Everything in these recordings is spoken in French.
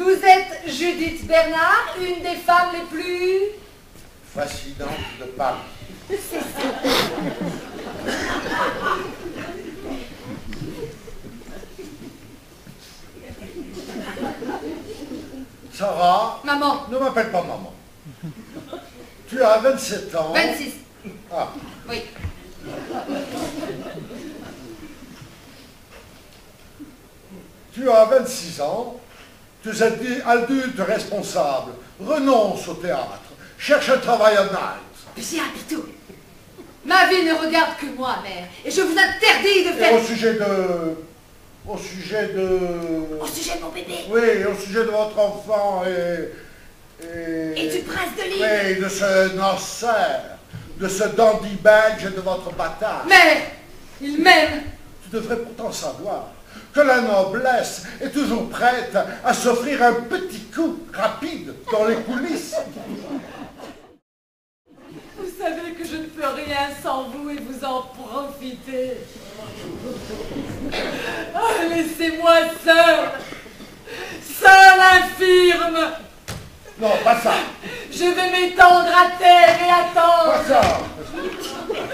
Vous êtes Judith Bernard, une des femmes les plus... fascinante de Paris. C'est ça. Sarah. Maman. Ne m'appelle pas maman. Tu as 27 ans. 26. Ah. Oui. Tu as 26 ans. Tu es adulte responsable. Renonce au théâtre. Cherche un travail à Night. Bien, Pitou. Ma vie ne regarde que moi, mère. Et je vous interdis de faire... Au sujet de... Au sujet de mon bébé. Oui, au sujet de votre enfant Et du prince de l'île. Oui, de ce noceur, de ce dandy belge et de votre bâtard. Mère, il m'aime. Tu devrais pourtant savoir que la noblesse est toujours prête à s'offrir un petit coup rapide dans les coulisses. Vous savez que je ne peux rien sans vous et vous en profitez. Oh, laissez-moi seule, infirme. Non, pas ça. Je vais m'étendre à terre et attendre. Pas ça.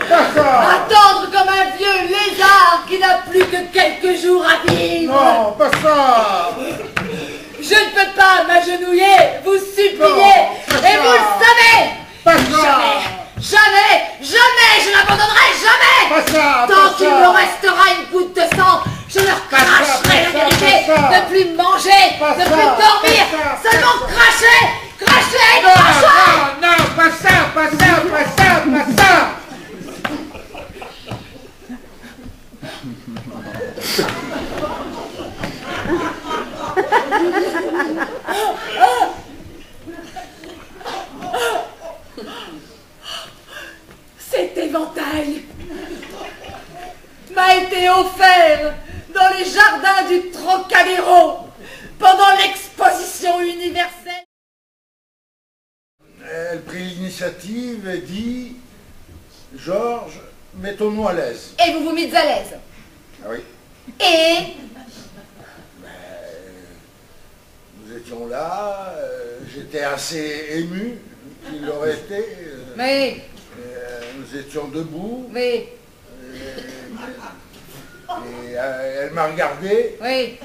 Pas ça. Attendre comme un vieux lézard qui n'a plus que quelques jours à vivre. Non, pas ça. Je ne peux pas m'agenouiller, vous supplier, Non, pas et ça. vous le savez. Pas ça. Jamais, je n'abandonnerai jamais. Pas ça. Tant pas qu'il ça. me restera une goutte de sang, je leur Pas ça, cracherai la pas ça, vérité, pas ça. de plus manger, Pas de ça, plus dormir, pas ça, seulement pas ça. cracher, Non, cracher. non, non, pas ça, pas ça, pas ça, pas ça. Cet éventail m'a été offert dans les jardins du Trocadéro pendant l'exposition universelle. Elle prit l'initiative et dit « Georges, mettons-nous à l'aise. Et vous vous mites à l'aise. » Ah oui. Et Nous étions là, j'étais assez ému qu'il aurait été. Mais, Nous étions debout. mais, Et elle m'a regardé. oui.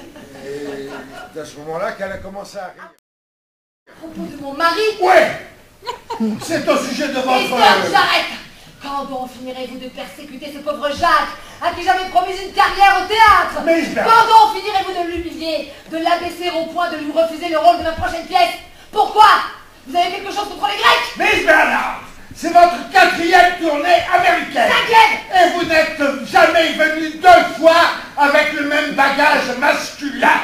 Et c'est à ce moment-là qu'elle a commencé à rire. À propos de mon mari, Ouais. C'est au sujet de et votre... stop, j'arrête. Quand donc finirez-vous de persécuter ce pauvre Jacques, à qui j'avais promis une carrière au théâtre? Mais Isabelle. Quand donc finirez-vous de l'humilier, de l'abaisser au point de lui refuser le rôle de ma prochaine pièce? Pourquoi? Vous avez quelque chose contre les Grecs? Miss Bernard, c'est votre 4e tournée américaine. 5e. Et vous n'êtes jamais venu 2 fois avec le même bagage masculin.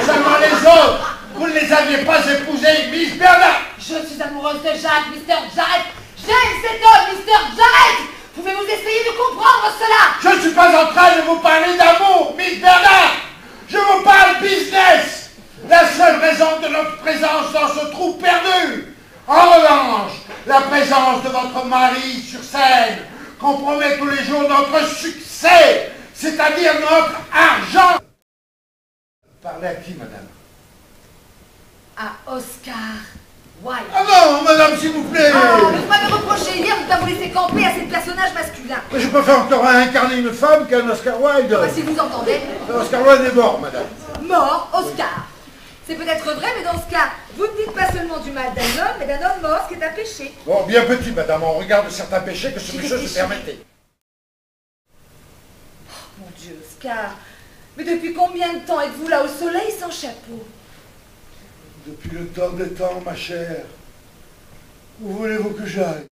Seulement les autres, vous ne les aviez pas épousés, Miss Bernard. Je suis amoureuse de Jacques, Mr. Jarrett. J'aime cet homme, Mr. Jarrett. Pouvez-vous essayer de comprendre cela? Je ne suis pas en train de vous parler d'amour, Miss Bernard. Je vous parle business. La seule raison de notre présence dans ce trou perdu. En revanche, la présence de votre mari sur scène compromet tous les jours notre succès, c'est-à-dire notre argent. Parlez à qui, madame? À Oscar Wilde. Ah non, madame, s'il vous plaît. Oh, mais vous m'avez reproché hier de ne pas vous laisser camper à ces personnages masculins. Mais je préfère encore incarner une femme qu'un Oscar Wilde. Bah, si vous entendez. Oscar Wilde est mort, madame. Mort, Oscar. C'est peut-être vrai, mais dans ce cas, vous ne dites pas seulement du mal d'un homme, mais d'un homme mort, ce qui est un péché. Bon, bien petit, madame, on regarde certains péchés que ce J'ai monsieur se réfléchi. permettait. Mon Dieu, Oscar. Mais depuis combien de temps êtes-vous là au soleil sans chapeau? Depuis le temps des temps, ma chère. Où voulez-vous que j'aille?